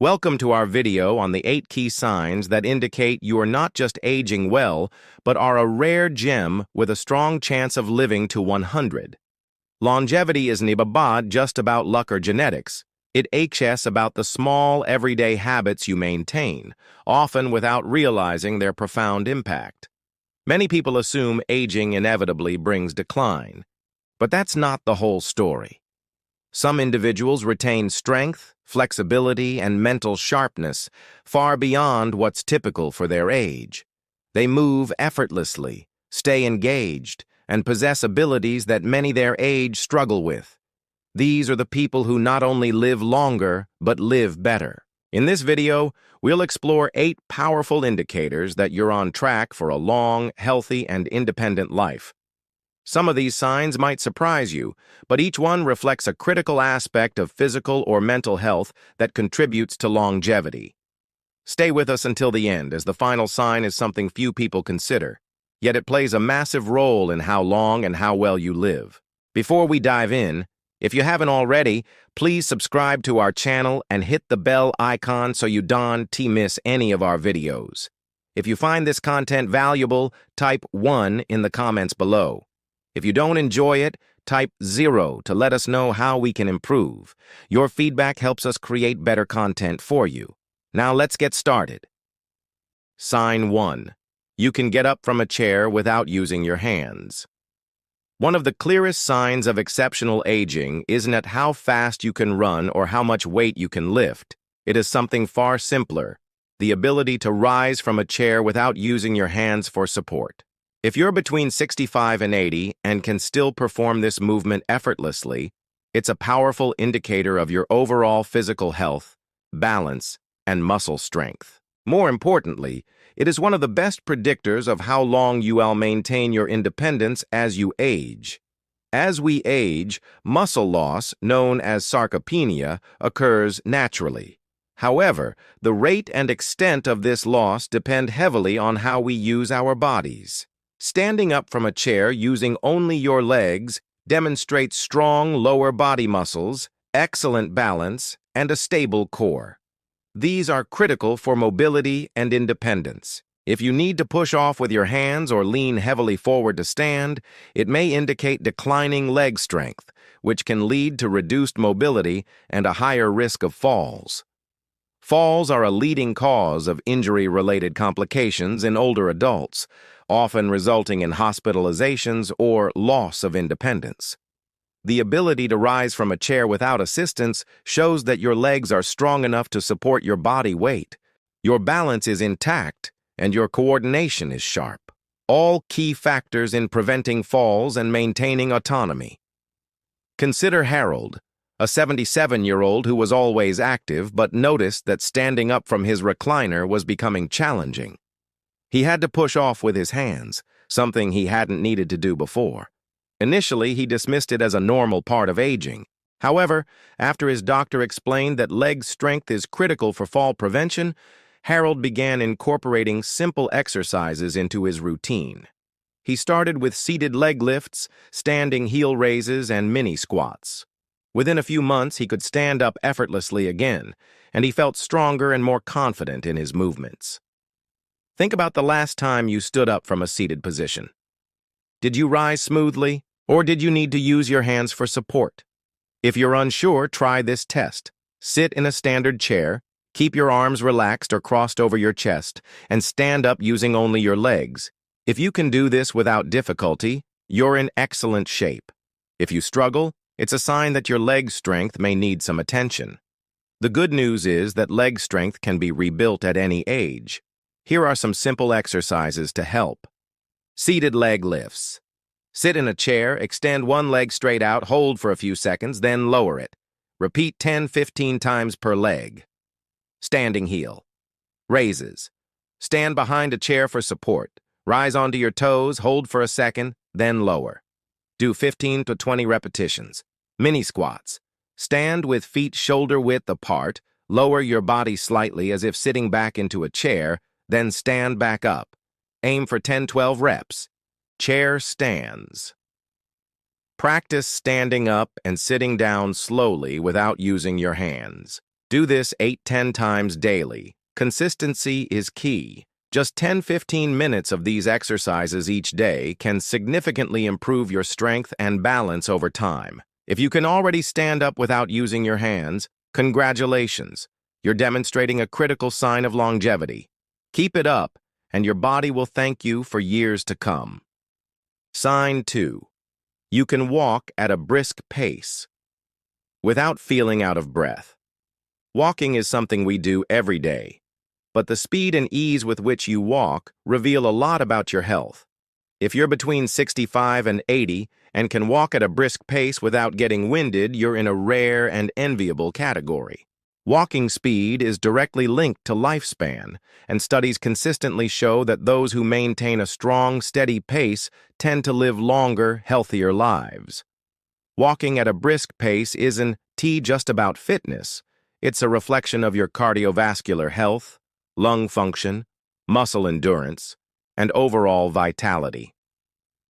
Welcome to our video on the 8 key signs that indicate you are not just aging well, but are a rare gem with a strong chance of living to 100. Longevity isn't about just about luck or genetics. It aches about the small, everyday habits you maintain, often without realizing their profound impact. Many people assume aging inevitably brings decline, but that's not the whole story. Some individuals retain strength, flexibility, and mental sharpness far beyond what's typical for their age. They move effortlessly, stay engaged, and possess abilities that many their age struggle with. These are the people who not only live longer, but live better. In this video, we'll explore 8 powerful indicators that you're on track for a long, healthy, and independent life. Some of these signs might surprise you, but each one reflects a critical aspect of physical or mental health that contributes to longevity. Stay with us until the end, as the final sign is something few people consider, yet it plays a massive role in how long and how well you live. Before we dive in, if you haven't already, please subscribe to our channel and hit the bell icon so you don't miss any of our videos. If you find this content valuable, type 1 in the comments below. If you don't enjoy it, type 0 to let us know how we can improve. Your feedback helps us create better content for you. Now let's get started. Sign 1. You can get up from a chair without using your hands. One of the clearest signs of exceptional aging isn't at how fast you can run or how much weight you can lift. It is something far simpler: the ability to rise from a chair without using your hands for support. If you're between 65 and 80 and can still perform this movement effortlessly, it's a powerful indicator of your overall physical health, balance, and muscle strength. More importantly, it is one of the best predictors of how long you will maintain your independence as you age. As we age, muscle loss, known as sarcopenia, occurs naturally. However, the rate and extent of this loss depend heavily on how we use our bodies. Standing up from a chair using only your legs demonstrates strong lower body muscles, excellent balance, and a stable core. These are critical for mobility and independence. If you need to push off with your hands or lean heavily forward to stand, it may indicate declining leg strength, which can lead to reduced mobility and a higher risk of falls. Falls are a leading cause of injury-related complications in older adults, often resulting in hospitalizations or loss of independence. The ability to rise from a chair without assistance shows that your legs are strong enough to support your body weight. Your balance is intact, and your coordination is sharp. All key factors in preventing falls and maintaining autonomy. Consider Harold, a 77-year-old who was always active but noticed that standing up from his recliner was becoming challenging. He had to push off with his hands, something he hadn't needed to do before. Initially, he dismissed it as a normal part of aging. However, after his doctor explained that leg strength is critical for fall prevention, Harold began incorporating simple exercises into his routine. He started with seated leg lifts, standing heel raises, and mini squats. Within a few months, he could stand up effortlessly again, and he felt stronger and more confident in his movements. Think about the last time you stood up from a seated position. Did you rise smoothly, or did you need to use your hands for support? If you're unsure, try this test. Sit in a standard chair, keep your arms relaxed or crossed over your chest, and stand up using only your legs. If you can do this without difficulty, you're in excellent shape. If you struggle, it's a sign that your leg strength may need some attention. The good news is that leg strength can be rebuilt at any age. Here are some simple exercises to help. Seated leg lifts. Sit in a chair, extend one leg straight out, hold for a few seconds, then lower it. Repeat 10-15 times per leg. Standing heel. Raises. Stand behind a chair for support. Rise onto your toes, hold for a second, then lower. Do 15 to 20 repetitions. Mini squats. Stand with feet shoulder width apart, lower your body slightly as if sitting back into a chair, then stand back up. Aim for 10-12 reps. Chair stands. Practice standing up and sitting down slowly without using your hands. Do this 8-10 times daily. Consistency is key. Just 10-15 minutes of these exercises each day can significantly improve your strength and balance over time. If you can already stand up without using your hands, congratulations. You're demonstrating a critical sign of longevity. Keep it up, and your body will thank you for years to come. Sign 2. You can walk at a brisk pace without feeling out of breath. Walking is something we do every day, but the speed and ease with which you walk reveal a lot about your health. If you're between 65 and 80 and can walk at a brisk pace without getting winded, you're in a rare and enviable category. Walking speed is directly linked to lifespan, and studies consistently show that those who maintain a strong, steady pace tend to live longer, healthier lives. Walking at a brisk pace isn't just about fitness. It's a reflection of your cardiovascular health, lung function, muscle endurance, and overall vitality.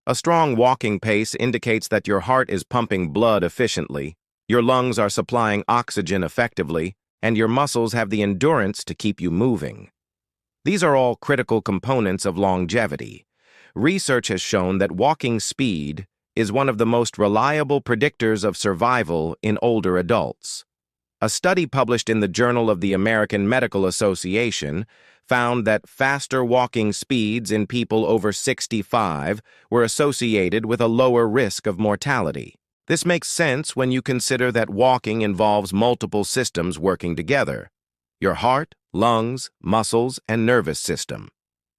A strong walking pace indicates that your heart is pumping blood efficiently, your lungs are supplying oxygen effectively, and your muscles have the endurance to keep you moving. These are all critical components of longevity. Research has shown that walking speed is one of the most reliable predictors of survival in older adults. A study published in the Journal of the American Medical Association found that faster walking speeds in people over 65 were associated with a lower risk of mortality. This makes sense when you consider that walking involves multiple systems working together: your heart, lungs, muscles, and nervous system.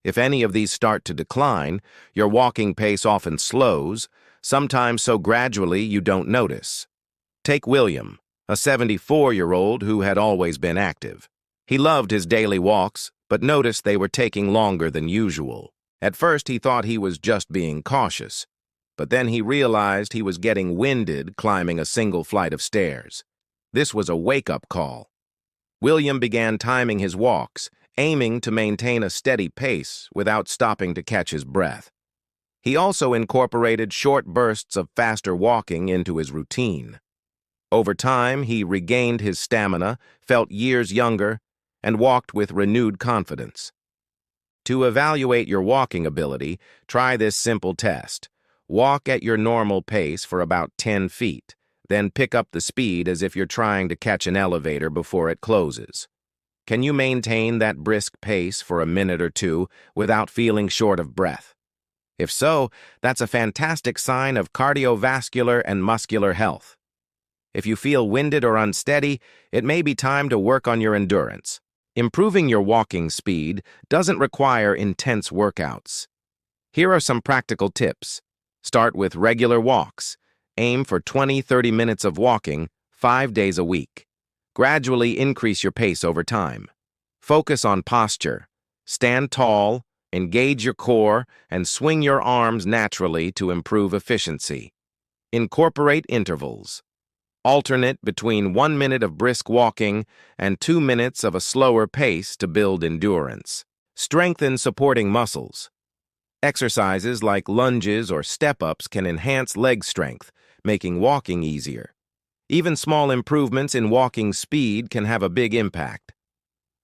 If any of these start to decline, your walking pace often slows, sometimes so gradually you don't notice. Take William, a 74-year-old who had always been active. He loved his daily walks, but noticed they were taking longer than usual. At first, he thought he was just being cautious, but then he realized he was getting winded climbing a single flight of stairs. This was a wake-up call. William began timing his walks, aiming to maintain a steady pace without stopping to catch his breath. He also incorporated short bursts of faster walking into his routine. Over time, he regained his stamina, felt years younger, and walked with renewed confidence. To evaluate your walking ability, try this simple test. Walk at your normal pace for about 10 feet, then pick up the speed as if you're trying to catch an elevator before it closes. Can you maintain that brisk pace for a minute or two without feeling short of breath? If so, that's a fantastic sign of cardiovascular and muscular health. If you feel winded or unsteady, it may be time to work on your endurance. Improving your walking speed doesn't require intense workouts. Here are some practical tips. Start with regular walks. Aim for 20-30 minutes of walking 5 days a week. Gradually increase your pace over time. Focus on posture. Stand tall, engage your core, and swing your arms naturally to improve efficiency. Incorporate intervals. Alternate between 1 minute of brisk walking and 2 minutes of a slower pace to build endurance. Strengthen supporting muscles. Exercises like lunges or step-ups can enhance leg strength, making walking easier. Even small improvements in walking speed can have a big impact.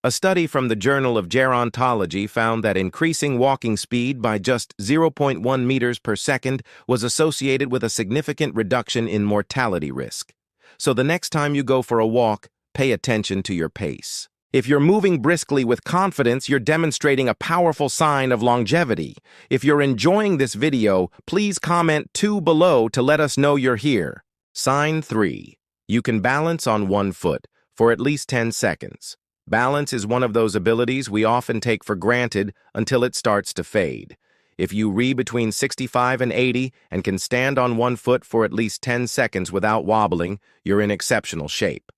A study from the Journal of Gerontology found that increasing walking speed by just 0.1 meters per second was associated with a significant reduction in mortality risk. So the next time you go for a walk, pay attention to your pace. If you're moving briskly with confidence, you're demonstrating a powerful sign of longevity. If you're enjoying this video, please comment 2 below to let us know you're here. Sign 3. You can balance on one foot for at least 10 seconds. Balance is one of those abilities we often take for granted until it starts to fade. If you read between 65 and 80 and can stand on one foot for at least 10 seconds without wobbling, you're in exceptional shape.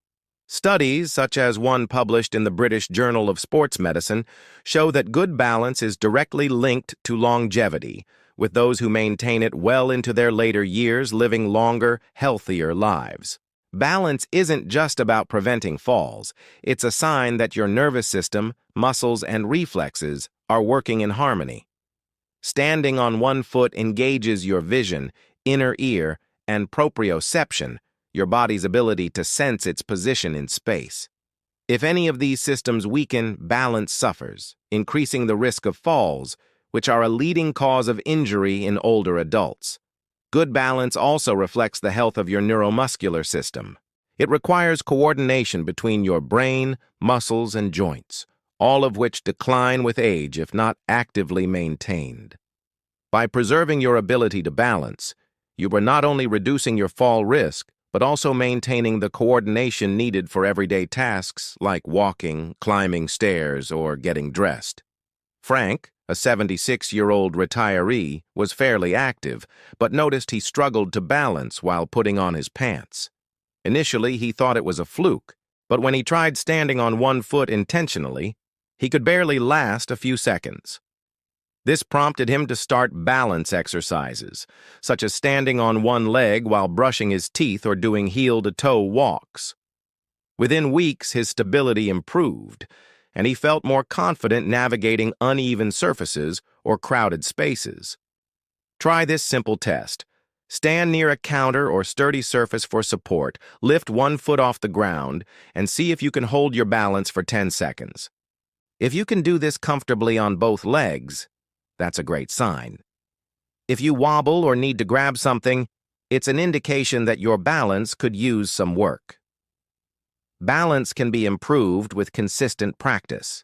Studies, such as one published in the British Journal of Sports Medicine, show that good balance is directly linked to longevity, with those who maintain it well into their later years living longer, healthier lives. Balance isn't just about preventing falls. It's a sign that your nervous system, muscles, and reflexes are working in harmony. Standing on one foot engages your vision, inner ear, and proprioception, your body's ability to sense its position in space. If any of these systems weaken, balance suffers, increasing the risk of falls, which are a leading cause of injury in older adults. Good balance also reflects the health of your neuromuscular system. It requires coordination between your brain, muscles, and joints, all of which decline with age if not actively maintained. By preserving your ability to balance, you are not only reducing your fall risk, but also maintaining the coordination needed for everyday tasks like walking, climbing stairs, or getting dressed. Frank, a 76-year-old retiree, was fairly active, but noticed he struggled to balance while putting on his pants. Initially, he thought it was a fluke, but when he tried standing on one foot intentionally, he could barely last a few seconds. This prompted him to start balance exercises, such as standing on one leg while brushing his teeth or doing heel-to-toe walks. Within weeks, his stability improved, and he felt more confident navigating uneven surfaces or crowded spaces. Try this simple test. Stand near a counter or sturdy surface for support, lift one foot off the ground, and see if you can hold your balance for 10 seconds. If you can do this comfortably on both legs, that's a great sign. If you wobble or need to grab something, it's an indication that your balance could use some work. Balance can be improved with consistent practice.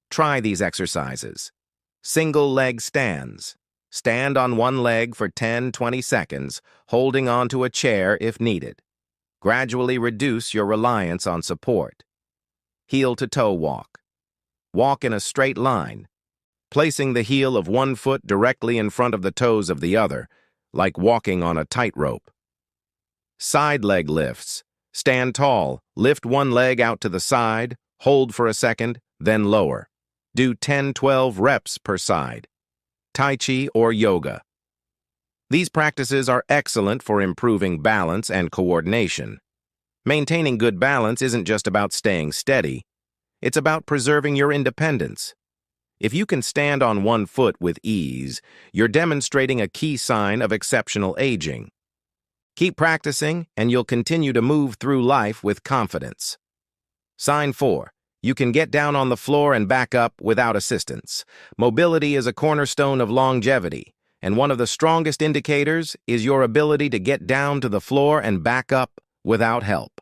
Try these exercises. Single leg stands. Stand on one leg for 10-20 seconds, holding onto a chair if needed. Gradually reduce your reliance on support. Heel-to-toe walk. Walk in a straight line, placing the heel of one foot directly in front of the toes of the other, like walking on a tightrope. Side leg lifts. Stand tall, lift one leg out to the side, hold for a second, then lower. Do 10-12 reps per side. Tai Chi or yoga. These practices are excellent for improving balance and coordination. Maintaining good balance isn't just about staying steady. It's about preserving your independence. If you can stand on one foot with ease, you're demonstrating a key sign of exceptional aging. Keep practicing, and you'll continue to move through life with confidence. Sign 4. You can get down on the floor and back up without assistance. Mobility is a cornerstone of longevity, and one of the strongest indicators is your ability to get down to the floor and back up without help.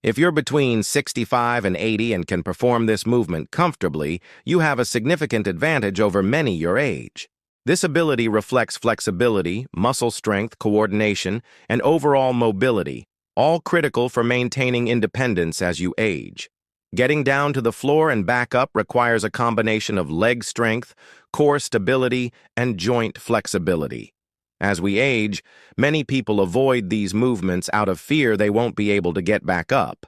If you're between 65 and 80 and can perform this movement comfortably, you have a significant advantage over many your age. This ability reflects flexibility, muscle strength, coordination, and overall mobility, all critical for maintaining independence as you age. Getting down to the floor and back up requires a combination of leg strength, core stability, and joint flexibility. As we age, many people avoid these movements out of fear they won't be able to get back up.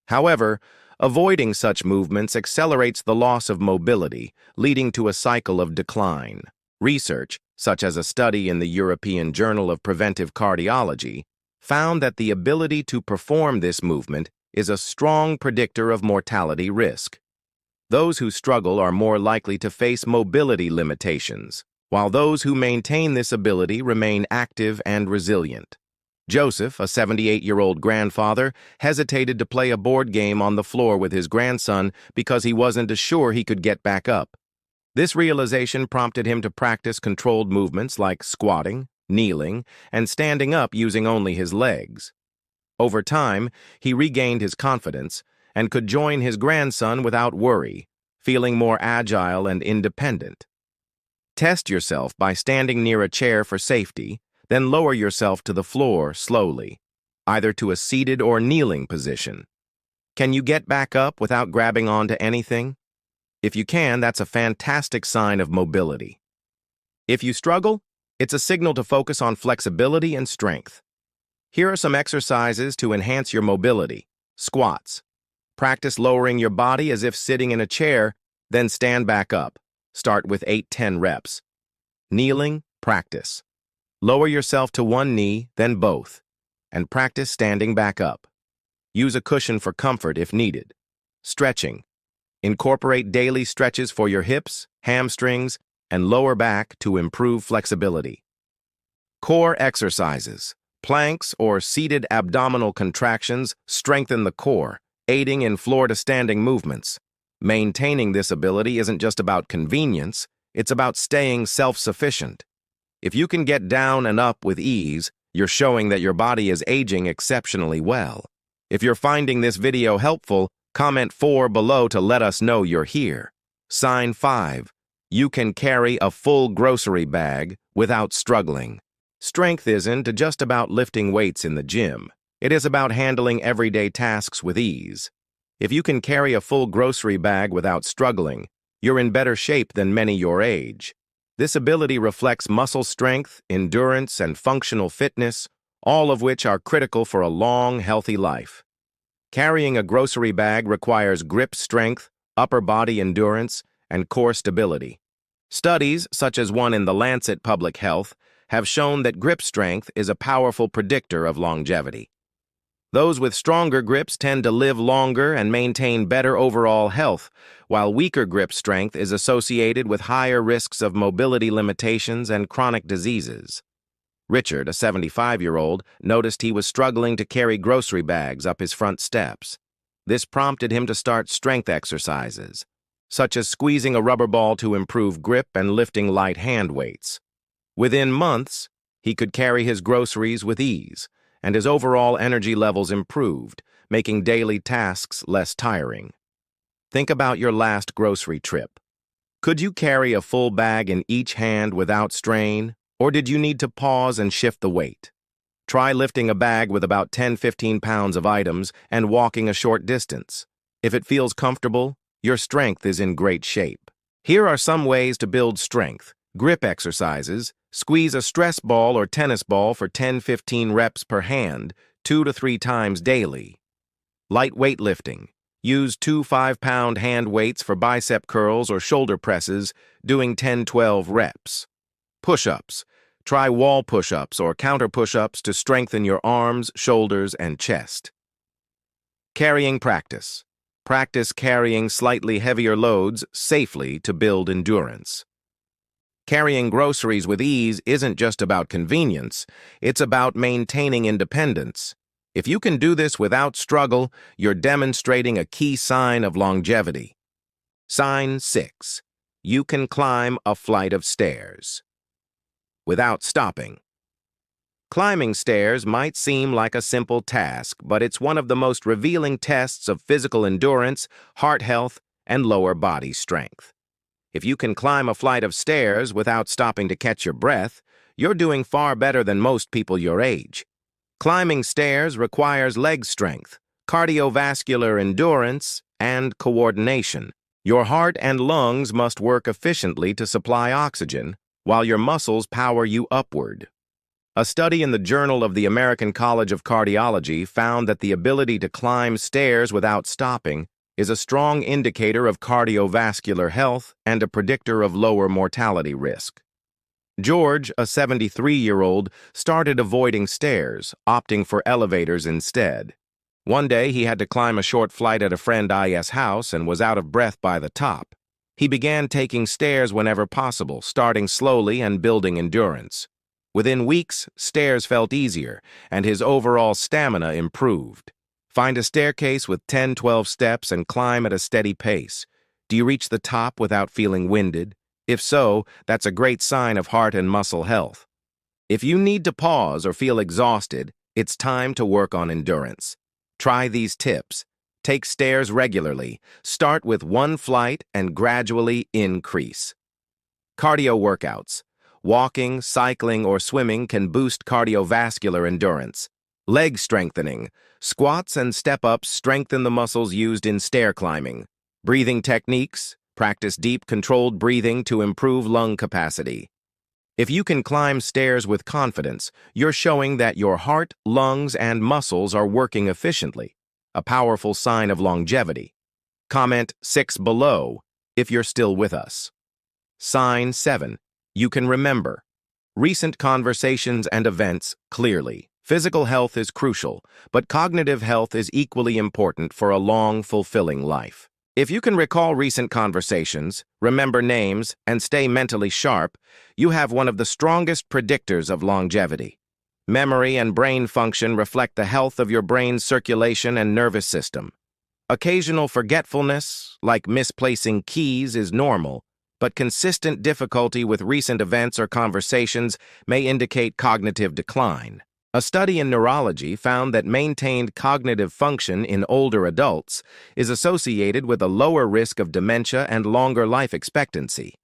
However, avoiding such movements accelerates the loss of mobility, leading to a cycle of decline. Research, such as a study in the European Journal of Preventive Cardiology, found that the ability to perform this movement is a strong predictor of mortality risk. Those who struggle are more likely to face mobility limitations, while those who maintain this ability remain active and resilient. Joseph, a 78-year-old grandfather, hesitated to play a board game on the floor with his grandson because he wasn't sure he could get back up. This realization prompted him to practice controlled movements like squatting, kneeling, and standing up using only his legs. Over time, he regained his confidence and could join his grandson without worry, feeling more agile and independent. Test yourself by standing near a chair for safety, then lower yourself to the floor slowly, either to a seated or kneeling position. Can you get back up without grabbing onto anything? If you can, that's a fantastic sign of mobility. If you struggle, it's a signal to focus on flexibility and strength. Here are some exercises to enhance your mobility. Squats. Practice lowering your body as if sitting in a chair, then stand back up. Start with 8-10 reps. Kneeling, practice. Lower yourself to one knee, then both, and practice standing back up. Use a cushion for comfort if needed. Stretching. Incorporate daily stretches for your hips, hamstrings, and lower back to improve flexibility. Core exercises. Planks or seated abdominal contractions strengthen the core, aiding in floor-to-standing movements. Maintaining this ability isn't just about convenience, it's about staying self-sufficient. If you can get down and up with ease, you're showing that your body is aging exceptionally well. If you're finding this video helpful, comment 4 below to let us know you're here. Sign 5. You can carry a full grocery bag without struggling. Strength isn't just about lifting weights in the gym. It is about handling everyday tasks with ease. If you can carry a full grocery bag without struggling, you're in better shape than many your age. This ability reflects muscle strength, endurance, and functional fitness, all of which are critical for a long, healthy life. Carrying a grocery bag requires grip strength, upper body endurance, and core stability. Studies, such as one in The Lancet Public Health, have shown that grip strength is a powerful predictor of longevity. Those with stronger grips tend to live longer and maintain better overall health, while weaker grip strength is associated with higher risks of mobility limitations and chronic diseases. Richard, a 75-year-old, noticed he was struggling to carry grocery bags up his front steps. This prompted him to start strength exercises, such as squeezing a rubber ball to improve grip and lifting light hand weights. Within months, he could carry his groceries with ease, and his overall energy levels improved, making daily tasks less tiring. Think about your last grocery trip. Could you carry a full bag in each hand without strain, or did you need to pause and shift the weight? Try lifting a bag with about 10-15 pounds of items and walking a short distance. If it feels comfortable, your strength is in great shape. Here are some ways to build strength. Grip exercises. Squeeze a stress ball or tennis ball for 10-15 reps per hand, 2 to 3 times daily. Light weightlifting. Use 2 5-pound hand weights for bicep curls or shoulder presses, doing 10-12 reps. Push-ups. Try wall push-ups or counter push-ups to strengthen your arms, shoulders, and chest. Carrying practice. Practice carrying slightly heavier loads safely to build endurance. Carrying groceries with ease isn't just about convenience, it's about maintaining independence. If you can do this without struggle, you're demonstrating a key sign of longevity. Sign 6. You can climb a flight of stairs without stopping. Climbing stairs might seem like a simple task, but it's one of the most revealing tests of physical endurance, heart health, and lower body strength. If you can climb a flight of stairs without stopping to catch your breath, you're doing far better than most people your age. Climbing stairs requires leg strength, cardiovascular endurance, and coordination. Your heart and lungs must work efficiently to supply oxygen, while your muscles power you upward. A study in the Journal of the American College of Cardiology found that the ability to climb stairs without stopping is a strong indicator of cardiovascular health and a predictor of lower mortality risk. George, a 73-year-old, started avoiding stairs, opting for elevators instead. One day, he had to climb a short flight at a friend IS house and was out of breath by the top. He began taking stairs whenever possible, starting slowly and building endurance. Within weeks, stairs felt easier, and his overall stamina improved. Find a staircase with 10-12 steps and climb at a steady pace. Do you reach the top without feeling winded? If so, that's a great sign of heart and muscle health. If you need to pause or feel exhausted, it's time to work on endurance. Try these tips. Take stairs regularly. Start with 1 flight and gradually increase. Cardio workouts. Walking, cycling, or swimming can boost cardiovascular endurance. Leg strengthening. Squats and step-ups strengthen the muscles used in stair climbing. Breathing techniques. Practice deep, controlled breathing to improve lung capacity. If you can climb stairs with confidence, you're showing that your heart, lungs, and muscles are working efficiently, a powerful sign of longevity. Comment 6 below if you're still with us. Sign 7. You can remember recent conversations and events clearly. Physical health is crucial, but cognitive health is equally important for a long, fulfilling life. If you can recall recent conversations, remember names, and stay mentally sharp, you have one of the strongest predictors of longevity. Memory and brain function reflect the health of your brain's circulation and nervous system. Occasional forgetfulness, like misplacing keys, is normal, but consistent difficulty with recent events or conversations may indicate cognitive decline. A study in neurology found that maintained cognitive function in older adults is associated with a lower risk of dementia and longer life expectancy.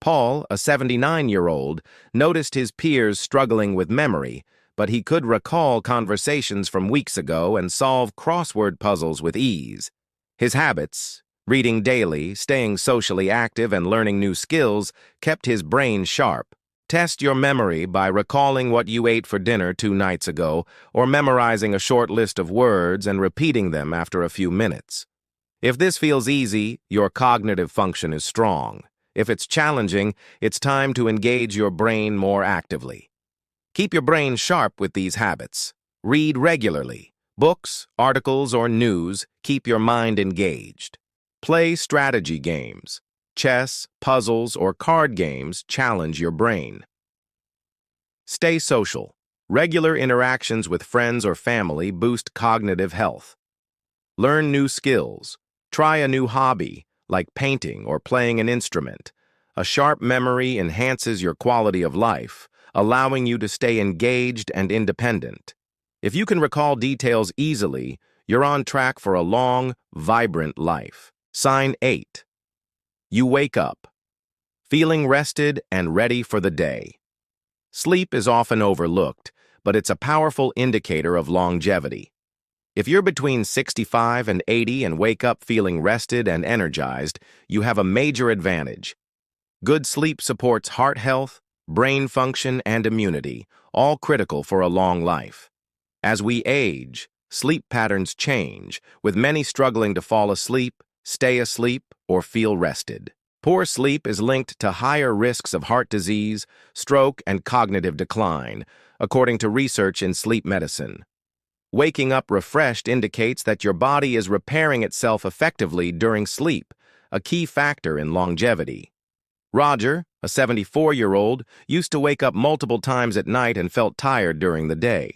Paul, a 79-year-old, noticed his peers struggling with memory, but he could recall conversations from weeks ago and solve crossword puzzles with ease. His habits, reading daily, staying socially active, and learning new skills, kept his brain sharp. Test your memory by recalling what you ate for dinner 2 nights ago, or memorizing a short list of words and repeating them after a few minutes. If this feels easy, your cognitive function is strong. If it's challenging, it's time to engage your brain more actively. Keep your brain sharp with these habits. Read regularly. Books, articles, or news keep your mind engaged. Play strategy games. Chess, puzzles, or card games challenge your brain. Stay social. Regular interactions with friends or family boost cognitive health. Learn new skills. Try a new hobby, like painting or playing an instrument. A sharp memory enhances your quality of life, allowing you to stay engaged and independent. If you can recall details easily, you're on track for a long, vibrant life. Sign 8. You wake up, feeling rested and ready for the day. Sleep is often overlooked, but it's a powerful indicator of longevity. If you're between 65 and 80 and wake up feeling rested and energized, you have a major advantage. Good sleep supports heart health, brain function, and immunity, all critical for a long life. As we age, sleep patterns change, with many struggling to fall asleep, stay asleep, or feel rested. Poor sleep is linked to higher risks of heart disease, stroke, and cognitive decline, according to research in sleep medicine. Waking up refreshed indicates that your body is repairing itself effectively during sleep, a key factor in longevity. Roger, a 74-year-old, used to wake up multiple times at night and felt tired during the day.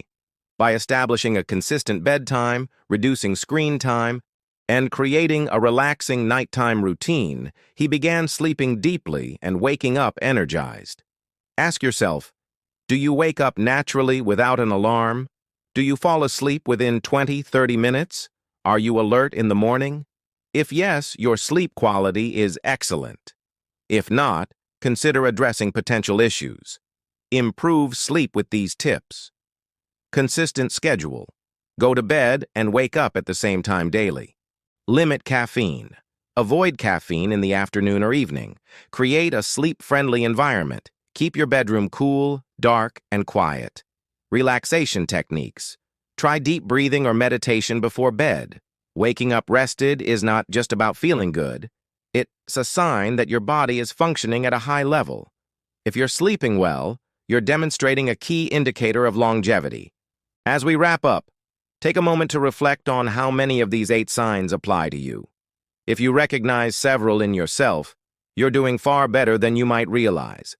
By establishing a consistent bedtime, reducing screen time, and creating a relaxing nighttime routine, he began sleeping deeply and waking up energized. Ask yourself, do you wake up naturally without an alarm? Do you fall asleep within 20-30 minutes? Are you alert in the morning? If yes, your sleep quality is excellent. If not, consider addressing potential issues. Improve sleep with these tips. Consistent schedule. Go to bed and wake up at the same time daily. Limit caffeine. Avoid caffeine in the afternoon or evening. Create a sleep-friendly environment. Keep your bedroom cool, dark, and quiet. Relaxation techniques. Try deep breathing or meditation before bed. Waking up rested is not just about feeling good. It's a sign that your body is functioning at a high level. If you're sleeping well, you're demonstrating a key indicator of longevity. As we wrap up, take a moment to reflect on how many of these 8 signs apply to you. If you recognize several in yourself, you're doing far better than you might realize.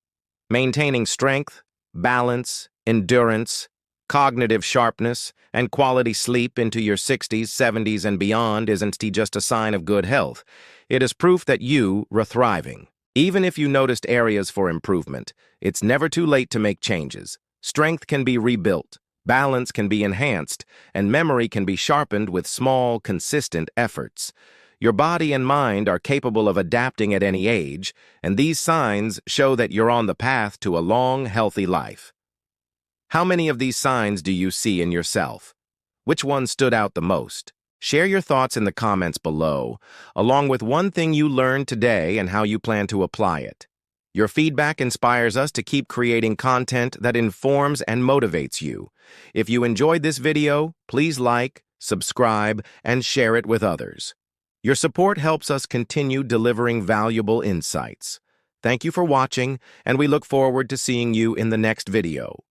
Maintaining strength, balance, endurance, cognitive sharpness, and quality sleep into your 60s, 70s, and beyond isn't just a sign of good health. It is proof that you are thriving. Even if you noticed areas for improvement, it's never too late to make changes. Strength can be rebuilt, balance can be enhanced, and memory can be sharpened with small, consistent efforts. Your body and mind are capable of adapting at any age, and these signs show that you're on the path to a long, healthy life. How many of these signs do you see in yourself? Which one stood out the most? Share your thoughts in the comments below, along with one thing you learned today and how you plan to apply it. Your feedback inspires us to keep creating content that informs and motivates you. If you enjoyed this video, please like, subscribe, and share it with others. Your support helps us continue delivering valuable insights. Thank you for watching, and we look forward to seeing you in the next video.